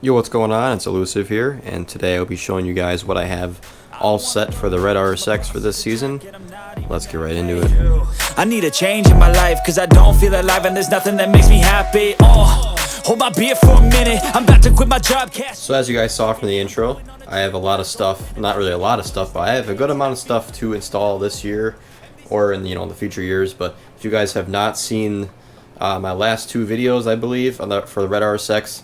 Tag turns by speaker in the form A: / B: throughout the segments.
A: Yo, what's going on? It's Illusive here, and today I'll be showing you guys what I have all set for the Red RSX for this season. Let's get right into it.
B: I need a change in my life, cause I don't feel alive and there's nothing that makes me happy. Hold my beer for a minute, I'm about to quit my job.
A: So as you guys saw from the intro, I have a lot of stuff, not really a lot of stuff, but I have a good amount of stuff to install this year, or in the future years. But if you guys have not seen my last two videos, I believe, for the Red RSX,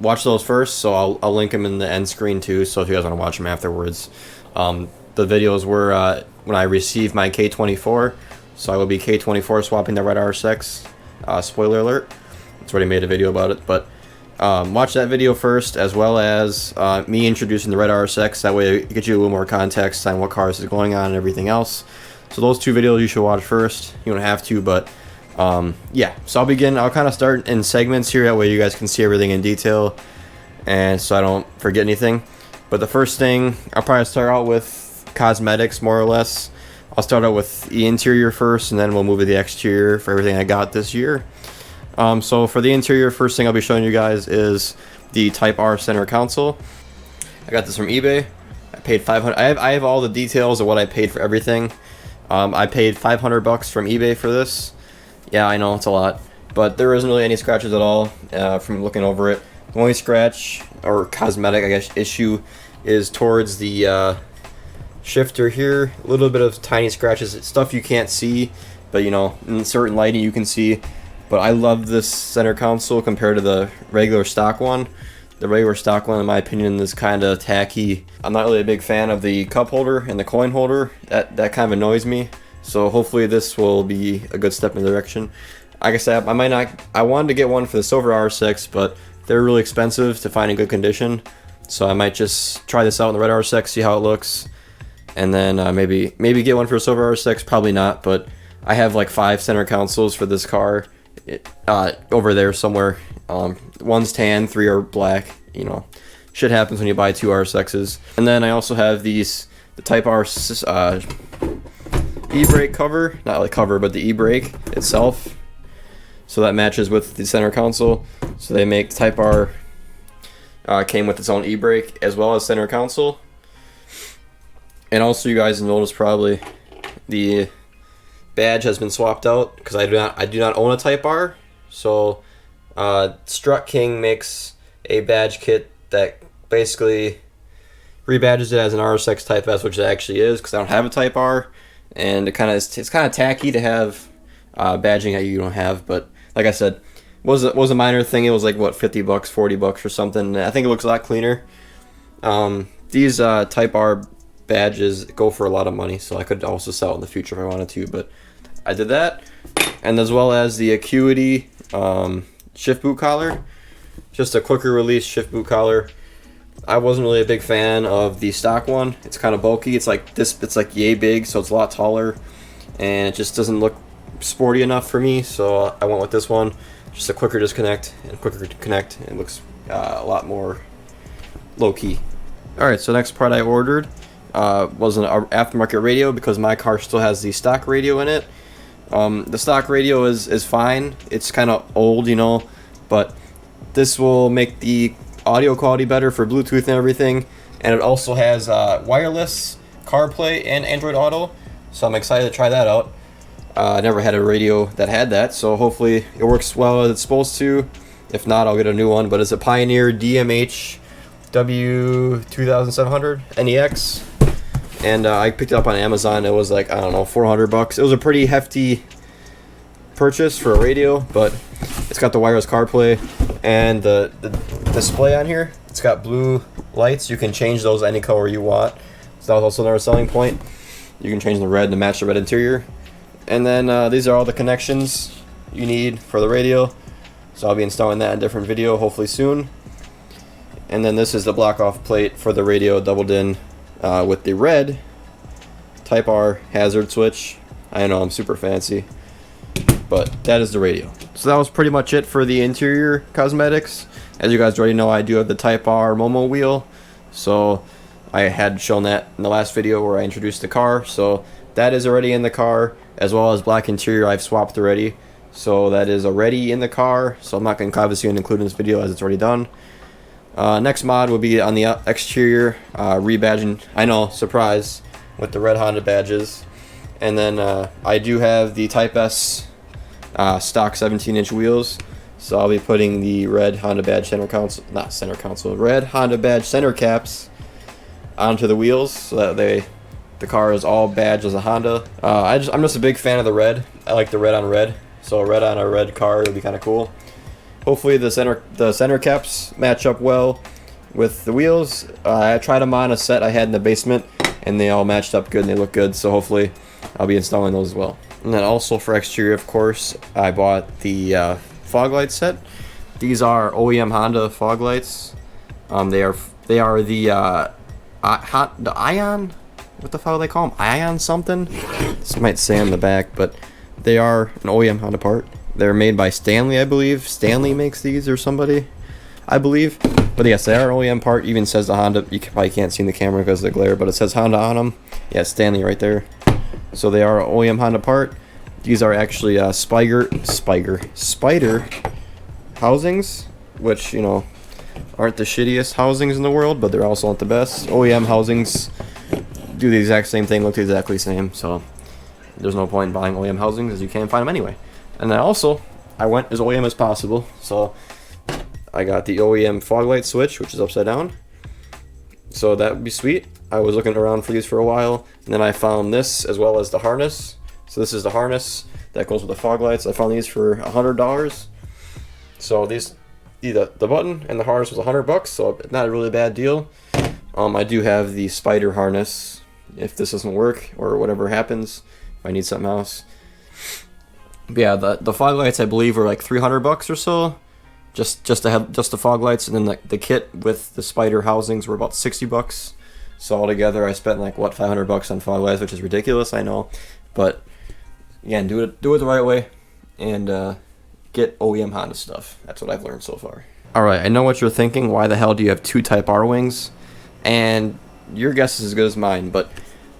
A: watch those first, so I'll link them in the end screen too, so if you guys want to watch them afterwards. The videos were when I received my K24, so I will be K24 swapping the Red RSX. Spoiler alert, it's already made a video about it, but watch that video first, as well as me introducing the Red RSX. That way it gets you a little more context on what cars is going on and everything else. So those two videos you should watch first. You don't have to, but yeah, so I'll kind of start in segments here, that way you guys can see everything in detail, and so I don't forget anything. But the first thing, I'll probably start out with cosmetics, more or less. I'll start out with the interior first, and then we'll move to the exterior for everything I got this year. So for the interior, first thing I'll be showing you guys is the Type R center console. I got this from eBay. I paid $500. I have all the details of what I paid for everything. I paid $500 from eBay for this. Yeah, I know, it's a lot, but there isn't really any scratches at all from looking over it. The only scratch, or cosmetic, I guess, issue is towards the shifter here. A little bit of tiny scratches. It's stuff you can't see, but in certain lighting you can see. But I love this center console compared to the regular stock one. The regular stock one, in my opinion, is kind of tacky. I'm not really a big fan of the cup holder and the coin holder. That kind of annoys me. So hopefully this will be a good step in the direction. Like I said, I wanted to get one for the silver RSX, but they're really expensive to find in good condition. So I might just try this out in the Red RSX, see how it looks, and then maybe get one for a silver RSX. Probably not, but I have like 5 center consoles for this car over there somewhere. One's tan, 3 are black. Shit happens when you buy 2 RSXs. And then I also have the Type R e-brake cover, not like cover, but the e-brake itself, so that matches with the center console. So they make Type R came with its own e-brake as well as center console. And also, you guys noticed probably the badge has been swapped out, because I do not own a Type R. So Strut King makes a badge kit that basically rebadges it as an RSX Type S, which it actually is, because I don't have a Type R. And it's kind of tacky to have badging that you don't have, but like I said, was a minor thing. It was like what, $50, $40 or something. I think it looks a lot cleaner. These Type R badges go for a lot of money, so I could also sell it in the future if I wanted to, but I did that. And as well as the Acuity shift boot collar, just a quicker release shift boot collar. I wasn't really a big fan of the stock one. It's kind of bulky. It's like this. It's like yay big, so it's a lot taller, and it just doesn't look sporty enough for me. So I went with this one. Just a quicker disconnect and quicker to connect. It looks a lot more low key. All right. So next part I ordered was an aftermarket radio, because my car still has the stock radio in it. The stock radio is fine. It's kind of old, but this will make the audio quality better for Bluetooth and everything, and it also has wireless CarPlay and Android Auto, so I'm excited to try that out. I never had a radio that had that, so hopefully it works well as it's supposed to. If not, I'll get a new one, but it's a Pioneer DMH W2700 NEX, and I picked it up on Amazon. It was like, I don't know, $400. It was a pretty hefty purchase for a radio, but it's got the wireless CarPlay and the display on here. It's got blue lights. You can change those any color you want, so that was also another selling point. You can change the red to match the red interior. And then these are all the connections you need for the radio, so I'll be installing that in a different video hopefully soon. And then this is the block off plate for the radio, doubled in with the red Type R hazard switch. I know, I'm super fancy, but that is the radio. So that was pretty much it for the interior cosmetics. As you guys already know, I do have the Type R Momo wheel, so I had shown that in the last video where I introduced the car. So that is already in the car, as well as black interior I've swapped already. So that is already in the car, so I'm not going to obviously include in this video as it's already done. Next mod would be on the exterior, rebadging. I know, surprise, with the red Honda badges. And then I do have the Type S stock 17-inch wheels. So I'll be putting the red Honda badge red Honda badge center caps onto the wheels so that the car is all badged as a Honda. I'm just a big fan of the red. I like the red on red. So red on a red car would be kind of cool. Hopefully the center caps match up well with the wheels. I tried them on a set I had in the basement, and they all matched up good and they look good. So hopefully I'll be installing those as well. And then also for exterior, of course, I bought the fog light set. These are OEM Honda fog lights. They are the Ion. What the fuck do they call them? Ion something. This might say on the back, but they are an OEM Honda part. They're made by Stanley, I believe. Stanley makes these, or somebody, I believe. But yes, they are an OEM part. Even says the Honda. You probably can't see in the camera because of the glare, but it says Honda on them. Yeah, Stanley right there. So they are an OEM Honda part. These are actually Spider housings, which, you know, aren't the shittiest housings in the world, but they're also not the best. OEM housings do the exact same thing, look exactly the same, so there's no point in buying OEM housings as you can't find them anyway. And then also, I went as OEM as possible, so I got the OEM fog light switch, which is upside down, so that would be sweet. I was looking around for these for a while, and then I found this as well as the harness. So this is the harness that goes with the fog lights. I found these for $100. So these, the button and the harness was $100, so not a really bad deal. I do have the Spider harness if this doesn't work or whatever happens, if I need something else. But yeah, the fog lights I believe were like $300 or so, just the fog lights, and then the kit with the Spider housings were about $60. So altogether, I spent like what, $500 on fog lights, which is ridiculous, I know, but again, do it the right way, and get OEM Honda stuff. That's what I've learned so far. All right, I know what you're thinking. Why the hell do you have two Type R wings? And your guess is as good as mine. But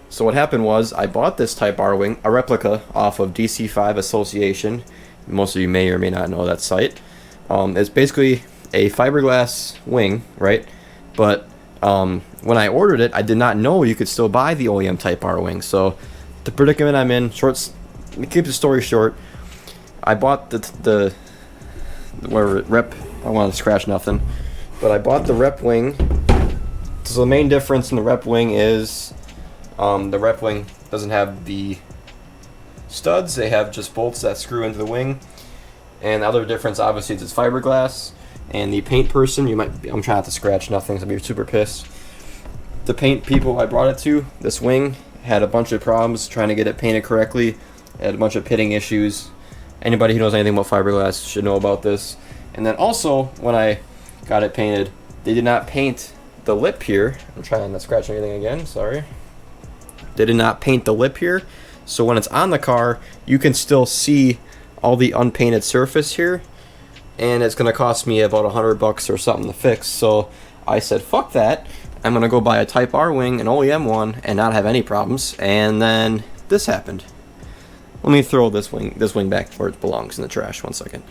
A: so what happened was I bought this Type R wing, a replica off of DC5 Association. Most of you may or may not know that site. It's basically a fiberglass wing, right? But when I ordered it, I did not know you could still buy the OEM Type R wing. So the predicament I'm in, keep the story short, I bought the rep. I don't want to scratch nothing, but I bought the rep wing. So the main difference in the rep wing is the rep wing doesn't have the studs. They have just bolts that screw into the wing. And the other difference, obviously, is it's fiberglass. And the paint person, I'm trying not to scratch nothing, so I'm super pissed. The paint people I brought it to, this wing, had a bunch of problems trying to get it painted correctly. It had a bunch of pitting issues. Anybody who knows anything about fiberglass should know about this. And then also, when I got it painted, they did not paint the lip here. I'm trying not to scratch anything again, sorry. They did not paint the lip here. So when it's on the car, you can still see all the unpainted surface here. And it's going to cost me about $100 or something to fix. So I said, fuck that. I'm going to go buy a Type R wing, an OEM one, and not have any problems. And then this happened. Let me throw this wing back where it belongs, in the trash. 1 second.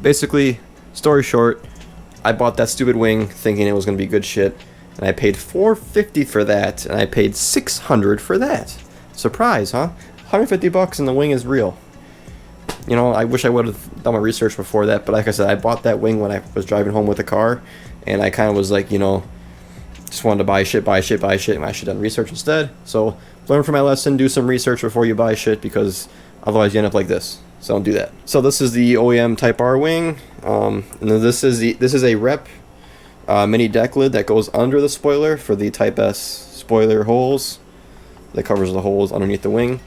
A: Basically, story short, I bought that stupid wing thinking it was going to be good shit, and I paid $450 for that, and I paid $600 for that. Surprise, huh? $150 and the wing is real. You know, I wish I would have done my research before that, but like I said, I bought that wing when I was driving home with the car, and I kind of was like, you know, just wanted to buy shit, and I should have done research instead. So learn from my lesson, do some research before you buy shit, because otherwise you end up like this. So don't do that. So this is the OEM Type R wing, and then this is a rep mini deck lid that goes under the spoiler for the Type S spoiler holes that covers the holes underneath the wing.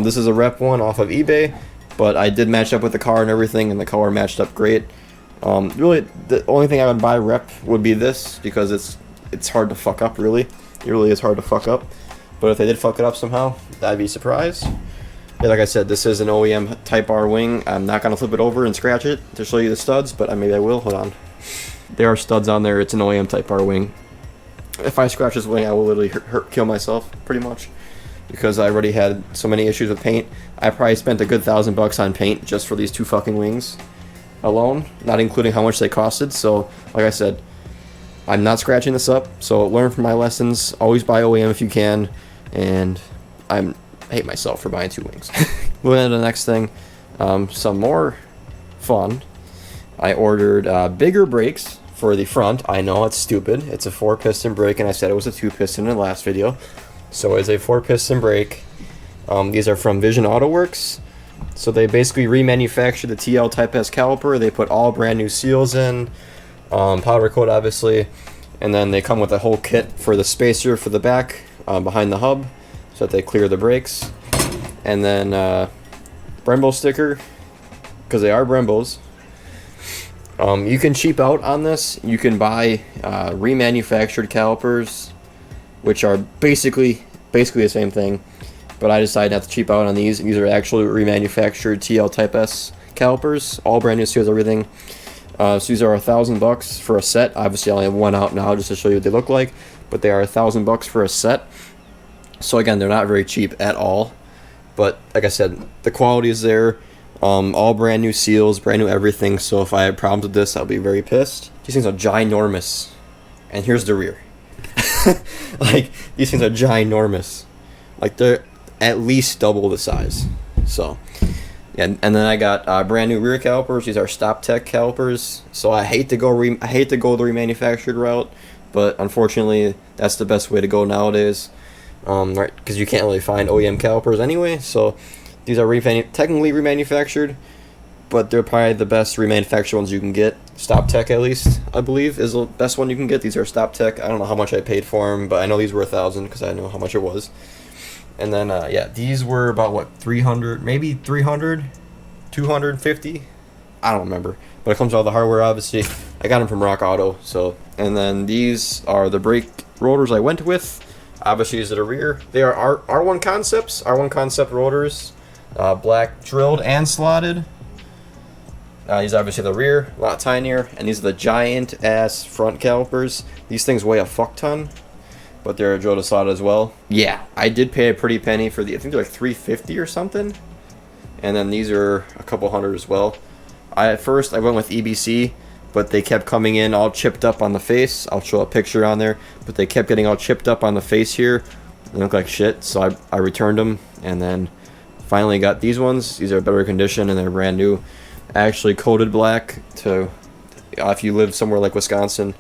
A: This is a rep one off of eBay, but I did match up with the car and everything, and the color matched up great. Really, the only thing I would buy rep would be this, because it's hard to fuck up, really. It really is hard to fuck up. But if they did fuck it up somehow, I'd be surprised. Yeah, like I said, this is an OEM Type R wing. I'm not going to flip it over and scratch it to show you the studs, but maybe I will. Hold on. There are studs on there. It's an OEM Type R wing. If I scratch this wing, I will literally kill myself, pretty much. Because I already had so many issues with paint. I probably spent a good $1,000 on paint just for these two fucking wings. alone, not including how much they costed. So, like I said, I'm not scratching this up. So learn from my lessons. Always buy OEM if you can. And I hate myself for buying 2 wings. Moving on to the next thing, some more fun. I ordered bigger brakes for the front. I know it's stupid. It's a 4-piston brake, and I said it was a 2-piston in the last video. So it's a 4-piston brake. These are from Vision Auto Works. So they basically remanufactured the TL Type S caliper. They put all brand new seals in, powder coat obviously, and then they come with a whole kit for the spacer for the back behind the hub, so that they clear the brakes, and then Brembo sticker, because they are Brembos. You can cheap out on this. You can buy remanufactured calipers, which are basically the same thing. But I decided not to cheap out on these. These are actually remanufactured TL Type S calipers, all brand new seals, everything. So these are $1,000 for a set. Obviously, I only have one out now just to show you what they look like, but they are $1,000 for a set. So again, they're not very cheap at all. But like I said, the quality is there. All brand new seals, brand new everything. So if I had problems with this, I'll be very pissed. These things are ginormous. And here's the rear. Like, these things are ginormous. Like, they're at least double the size. So, yeah, and then I got brand new rear calipers. These are Stop Tech calipers. So I hate to go the remanufactured route, but unfortunately, that's the best way to go nowadays. Right, because you can't really find OEM calipers anyway. So these are technically remanufactured, but they're probably the best remanufactured ones you can get. Stop Tech, at least, I believe, is the best one you can get. These are Stop Tech. I don't know how much I paid for them, but I know these were $1,000 because I know how much it was. And then, yeah, these were about, what, 300, maybe 300, 250? I don't remember. But it comes with all the hardware, obviously. I got them from Rock Auto, so. And then these are the brake rotors I went with. Obviously, these are the rear. They are R1 Concepts, R1 Concept rotors. Black drilled and slotted. These are obviously the rear, a lot tinier. And these are the giant-ass front calipers. These things weigh a fuck ton. But they're drilled and slotted as well. Yeah, I did pay a pretty penny for the. I think they're like $350 or something. And then these are a couple hundred as well. At first I went with EBC, but they kept coming in all chipped up on the face. I'll show a picture on there, but they kept getting all chipped up on the face here. They look like shit, so I returned them, and then finally got these ones. These are better condition and they're brand new. Actually coated black to if you live somewhere like Wisconsin,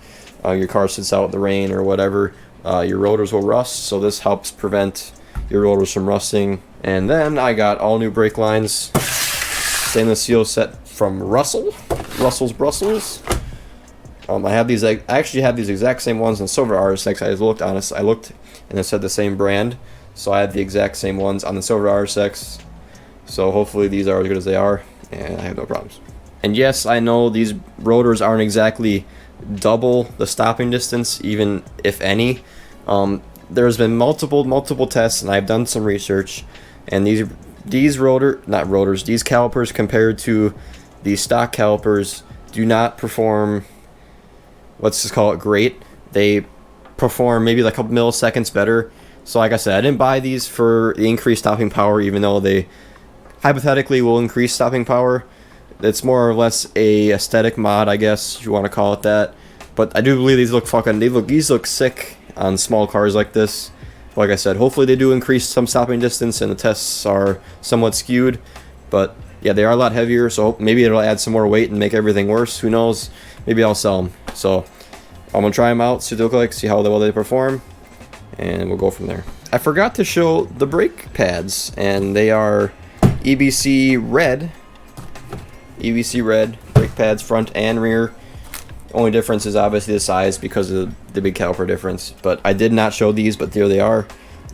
A: your car sits out in the rain or whatever. Your rotors will rust, so this helps prevent your rotors from rusting. And then I got all new brake lines, stainless steel set from Russell's Brussels. I have these. I actually have these exact same ones in Silver RSX. I looked, and it said the same brand, so I had the exact same ones on the Silver RSX. So hopefully these are as good as they are, and I have no problems. And yes, I know these rotors aren't exactly double the stopping distance, even if any. There's been multiple tests, and I've done some research, and these calipers compared to the stock calipers do not perform, let's just call it great. They perform maybe like a couple milliseconds better. So like I said, I didn't buy these for the increased stopping power, even though they hypothetically will increase stopping power. It's more or less a aesthetic mod, I guess, if you want to call it that. But I do believe these look sick on small cars like this. Like I said, hopefully they do increase some stopping distance, and the tests are somewhat skewed. But yeah, they are a lot heavier, so maybe it'll add some more weight and make everything worse. Who knows? Maybe I'll sell them. So I'm gonna try them out, see what they look like, see how well they perform, and we'll go from there. I forgot to show the brake pads, and they are EBC red. EBC red brake pads, front and rear. Only difference is obviously the size because of the big caliper difference. But I did not show these, but there they are.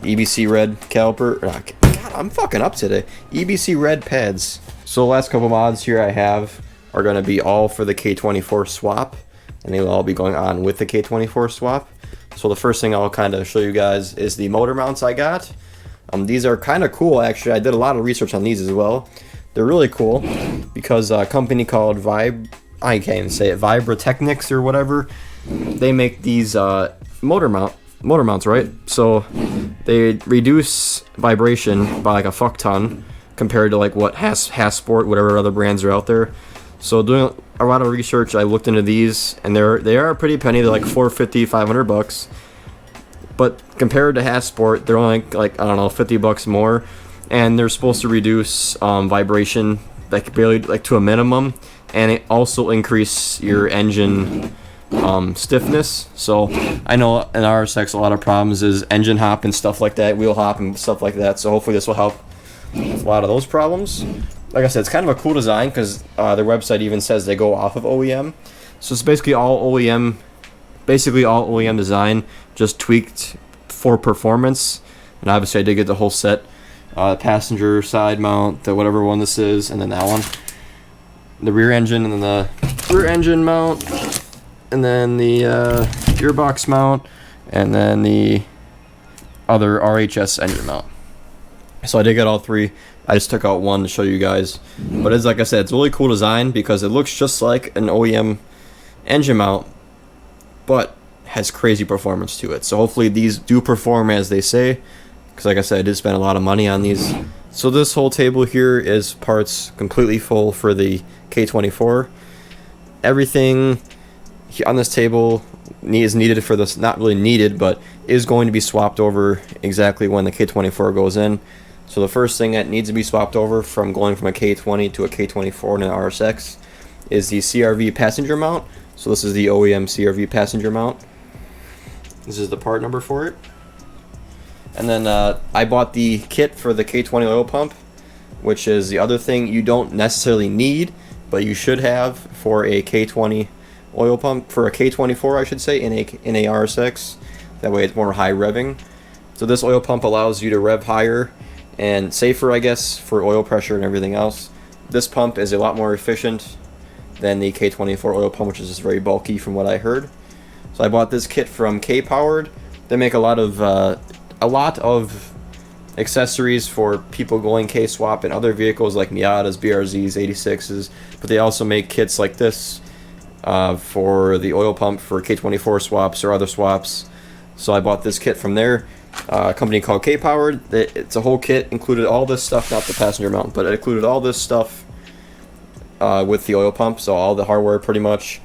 A: EBC red caliper. God, I'm fucking up today. EBC red pads. So the last couple mods here I have are going to be all for the K24 swap, and they will all be going on with the K24 swap. So the first thing I'll kind of show you guys is the motor mounts I got. These are kind of cool, actually. I did a lot of research on these as well. They're really cool because a company called I can't even say it, Vibratechnics or whatever, they make these motor mounts, right? So they reduce vibration by like a fuck ton compared to like what Hasport, whatever other brands are out there. So doing a lot of research, I looked into these, and they are a pretty penny. They're like $450, $500, but compared to Half Sport, they're only like I don't know, $50 more, and they're supposed to reduce vibration like barely like to a minimum, and it also increase your engine stiffness. So I know in RSX a lot of problems is engine hop and stuff like that, wheel hop and stuff like that. So hopefully this will help with a lot of those problems. Like I said, it's kind of a cool design because their website even says they go off of OEM. So it's basically all OEM design, just tweaked for performance. And obviously I did get the whole set. Passenger side mount, the whatever one this is, and then that one. The rear engine, and then the rear engine mount, and then the gearbox mount, and then the other RHS engine mount. So I did get all three. I just took out one to show you guys. But it's like I said, it's a really cool design because it looks just like an OEM engine mount, but has crazy performance to it. So hopefully these do perform as they say, because like I said, I did spend a lot of money on these. So this whole table here is parts completely full for the K24. Everything on this table is needed for this, not really needed, but is going to be swapped over exactly when the K24 goes in. So the first thing that needs to be swapped over from going from a K20 to a K24 and an RSX is the CRV passenger mount. So this is the OEM CRV passenger mount. This is the part number for it. And then I bought the kit for the K20 oil pump, which is the other thing you don't necessarily need, but you should have for a K20 oil pump, for a K24 I should say, in a RSX. That way it's more high revving. So this oil pump allows you to rev higher and safer, I guess, for oil pressure and everything else. This pump is a lot more efficient than the K24 oil pump, which is just very bulky from what I heard. So I bought this kit from K-Powered. They make a lot of accessories for people going K-swap in other vehicles like Miatas, BRZs, 86s, but they also make kits like this for the oil pump for K24 swaps or other swaps. So I bought this kit from there. A company called K-Powered. It's a whole kit, included all this stuff, not the passenger mount, but it included all this stuff with the oil pump, so all the hardware pretty much.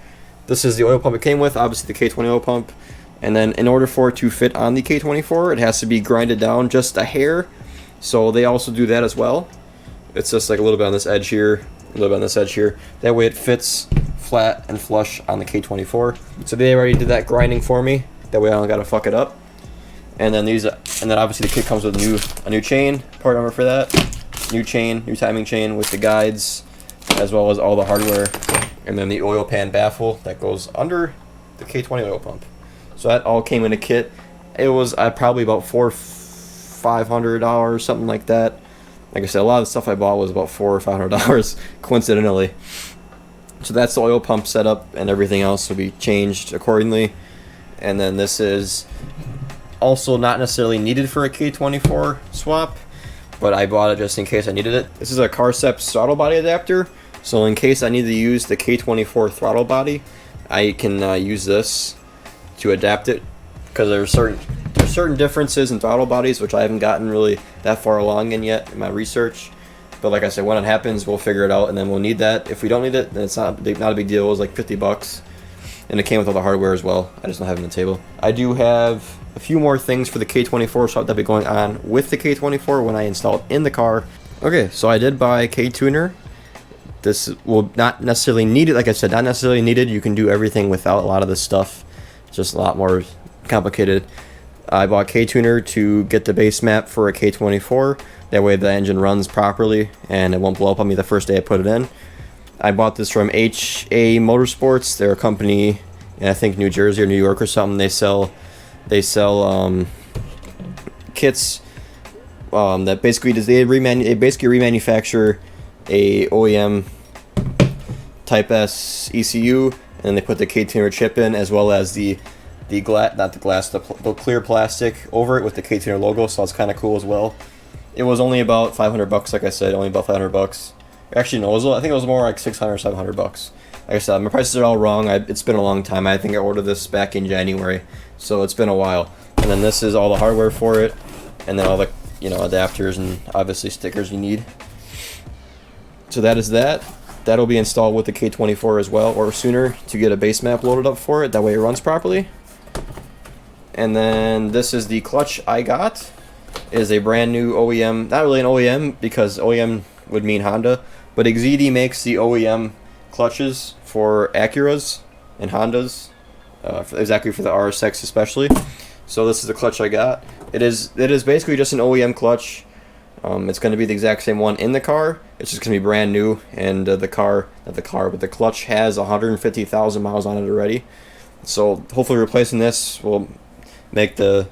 A: This is the oil pump it came with, obviously the K20 oil pump, and then in order for it to fit on the K24, it has to be grinded down just a hair, so they also do that as well. It's just like a little bit on this edge here, a little bit on this edge here. That way it fits flat and flush on the K24. So they already did that grinding for me. That way I don't gotta fuck it up. And then obviously the kit comes with a new chain, part number for that. New chain, new timing chain with the guides, as well as all the hardware. And then the oil pan baffle that goes under the K20 oil pump. So that all came in a kit. It was probably about $500, something like that. Like I said, a lot of the stuff I bought was about $400 or $500, coincidentally. So that's the oil pump setup, and everything else will be changed accordingly. And then this is also not necessarily needed for a K24 swap, but I bought it just in case I needed it. This is a Carceps throttle body adapter, so in case I need to use the K24 throttle body, I can use this to adapt it, because there's certain differences in throttle bodies which I haven't gotten really that far along in yet in my research. But like I said, when it happens, we'll figure it out, and then we'll need that. If we don't need it, then it's not a big deal. It was like $50, and it came with all the hardware as well. I just don't have it on the table. I do have a few more things for the K24 swap that'll be going on with the K24 when I install it in the car. Okay, so I did buy a K-tuner. This will not necessarily need it. Like I said, not necessarily needed. You can do everything without a lot of this stuff. It's just a lot more complicated. I bought K-tuner to get the base map for a K24. That way the engine runs properly and it won't blow up on me the first day I put it in. I bought this from HA Motorsports. They're a company in, I think, New Jersey or New York or something. They sell kits that basically they basically remanufacture a OEM Type S ECU, and then they put the K-tuner chip in, as well as the clear plastic over it with the K-tuner logo. So it's kind of cool as well. It was only about $500, like I said, only about $500. Actually, no, I think it was more like $600 or $700. Like I said, my prices are all wrong. It's been a long time. I think I ordered this back in January, so it's been a while. And then this is all the hardware for it, and then all the adapters and obviously stickers you need. So that is that. That'll be installed with the K24 as well, or sooner, to get a base map loaded up for it. That way it runs properly. And then this is the clutch I got. It is a brand new OEM, not really an OEM because OEM would mean Honda, but XZD makes the OEM clutches for Acuras and Hondas, exactly for the RSX especially. So this is the clutch I got. It is basically just an OEM clutch. It's going to be the exact same one in the car. It's just going to be brand new, and the clutch has 150,000 miles on it already. So hopefully replacing this will make the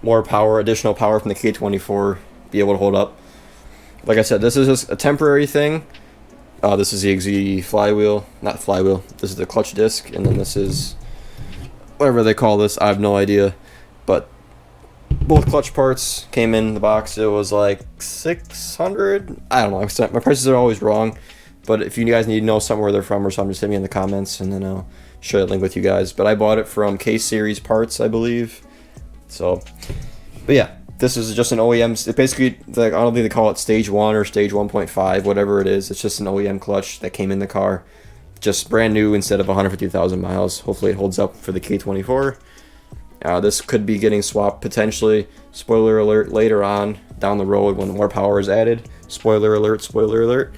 A: additional power from the K24 be able to hold up. Like I said, this is just a temporary thing. This is the XZ not flywheel. This is the clutch disc, and then this is whatever they call this. I have no idea, but both clutch parts came in the box. It was like $600. I don't know. My prices are always wrong, but if you guys need to know somewhere they're from or something, just hit me in the comments, and then I'll share the link with you guys. But I bought it from K-Series Parts, I believe. So, but yeah, this is just an OEM. It basically, like, I don't think they call it stage 1 or stage 1.5, whatever it is. It's just an OEM clutch that came in the car, just brand new instead of 150,000 miles. Hopefully it holds up for the K24. This could be getting swapped potentially. Spoiler alert, later on down the road when more power is added. Spoiler alert, spoiler alert.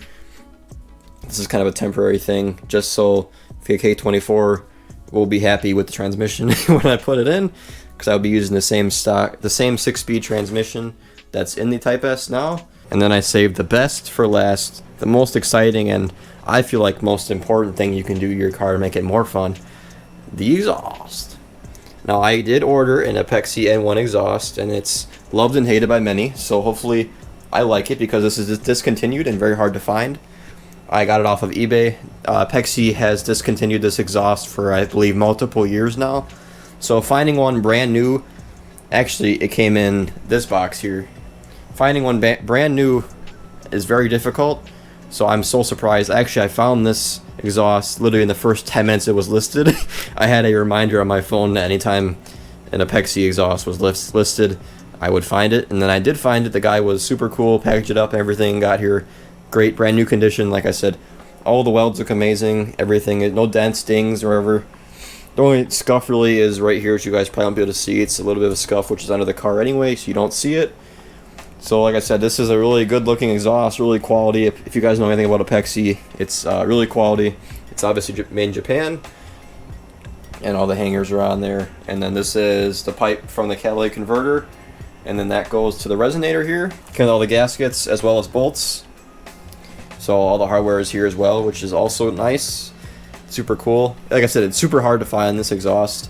A: This is kind of a temporary thing, just so the K24 will be happy with the transmission when I put it in, because I'll be using the same 6-speed transmission that's in the Type S now. And then I saved the best for last, the most exciting and I feel like most important thing you can do to your car to make it more fun: the exhaust. Now, I did order an Apexi N1 exhaust, and it's loved and hated by many, so hopefully I like it, because this is discontinued and very hard to find. I got it off of eBay. Apexi has discontinued this exhaust for, I believe, multiple years now. So finding one brand new, actually it came in this box here. Finding one brand new is very difficult, so I'm so surprised. Actually, I found this exhaust literally in the first 10 minutes it was listed. I had a reminder on my phone that anytime an Apexi exhaust was listed, I would find it, and then I did find it. The guy was super cool, packaged it up and everything, got here great, brand new condition. Like I said, all the welds look amazing, everything, no dents, dings, or whatever. The only scuff really is right here, which you guys probably won't be able to see. It's a little bit of a scuff, which is under the car anyway, so you don't see it. So like I said, this is a really good looking exhaust, really quality. If you guys know anything about Apexi, it's really quality. It's obviously made in Japan, and all the hangers are on there. And then this is the pipe from the catalytic converter, and then that goes to the resonator here. Kind of all the gaskets as well as bolts. So all the hardware is here as well, which is also nice. Super cool. Like I said, it's super hard to find this exhaust.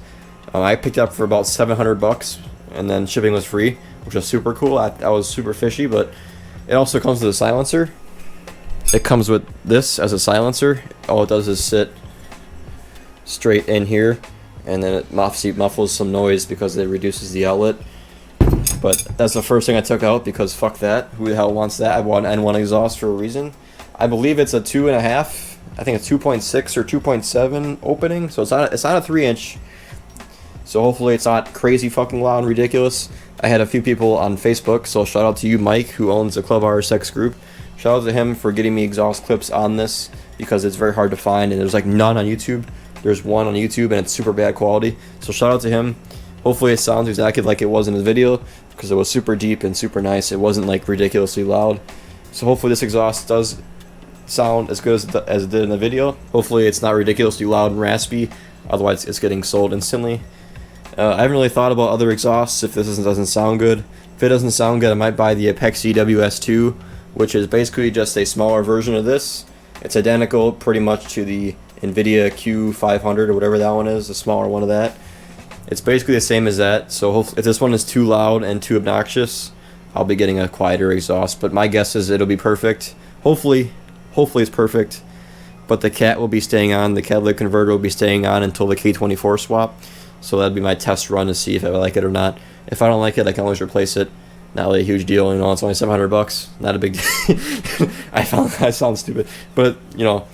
A: I picked it up for about $700, and then shipping was free, which was super cool. I was super fishy, but it also comes with a silencer. It comes with this as a silencer. All it does is sit straight in here, and then it muffles some noise because it reduces the outlet. But that's the first thing I took out, because fuck that. Who the hell wants that? I bought an N1 exhaust for a reason. I believe it's a 2.5. I think it's 2.6 or 2.7 opening, so it's not a 3-inch. So hopefully it's not crazy fucking loud and ridiculous. I had a few people on Facebook, so shout out to you, Mike, who owns the Club RSX group. Shout out to him for getting me exhaust clips on this, because it's very hard to find, and there's like none on YouTube. There's one on YouTube, and it's super bad quality. So shout out to him. Hopefully it sounds exactly like it was in the video, because it was super deep and super nice. It wasn't like ridiculously loud. So hopefully this exhaust does sound as good as it did in the video. Hopefully it's not ridiculously loud and raspy, otherwise it's getting sold instantly. I haven't really thought about other exhausts if this doesn't sound good. If it doesn't sound good, I might buy the Apexi WS2, which is basically just a smaller version of this. It's identical pretty much to the NVIDIA Q500 or whatever that one is, a smaller one of that. It's basically the same as that, so hopefully, if this one is too loud and too obnoxious, I'll be getting a quieter exhaust, but my guess is it'll be perfect. Hopefully it's perfect, but the cat will be staying on, the catalytic converter will be staying on until the K24 swap, so that'll be my test run to see if I like it or not. If I don't like it, I can always replace it. Not really a huge deal, you know, it's only $700, not a big deal. I sound stupid, but, you know,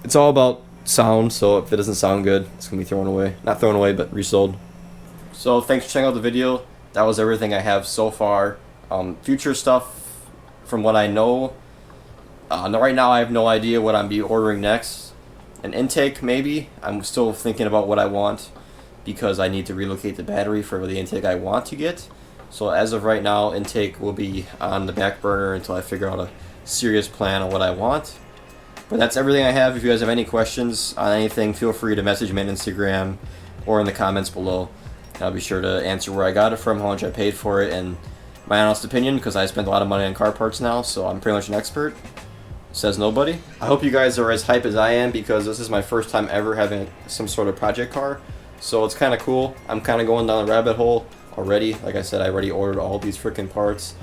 A: it's all about sound, so if it doesn't sound good, it's going to be thrown away. Not thrown away, but resold. So thanks for checking out the video. That was everything I have so far. Future stuff, from what I know, Right now I have no idea what I'm be ordering next. An intake maybe. I'm still thinking about what I want because I need to relocate the battery for the intake I want to get. So as of right now, intake will be on the back burner until I figure out a serious plan on what I want. But that's everything I have. If you guys have any questions on anything, feel free to message me on Instagram or in the comments below. I'll be sure to answer where I got it from, how much I paid for it, and my honest opinion, because I spend a lot of money on car parts now, so I'm pretty much an expert. Says nobody. I hope you guys are as hype as I am, because this is my first time ever having some sort of project car. So it's kind of cool. I'm kind of going down the rabbit hole already. Like I said, I already ordered all these freaking parts.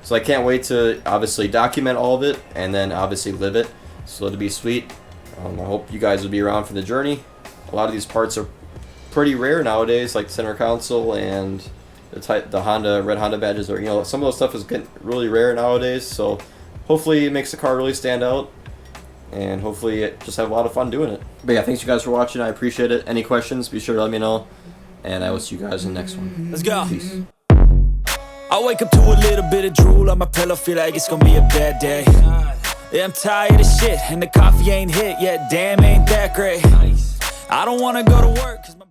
A: So I can't wait to obviously document all of it and then obviously live it. So it'll be sweet. I hope you guys will be around for the journey. A lot of these parts are pretty rare nowadays, like the center console and the Honda red Honda badges. Or some of those stuff is getting really rare nowadays. So hopefully it makes the car really stand out, and hopefully just have a lot of fun doing it. But yeah, thanks you guys for watching. I appreciate it. Any questions? Be sure to let me know, and I will see you guys in the next one.
B: Let's go.
A: Peace.
B: I wake up to a little bit of drool on my pillow, feel like it's gonna be a bad day. Yeah, I'm tired of shit, and the coffee ain't hit yet. Damn, ain't that great. I don't wanna go to work 'cause my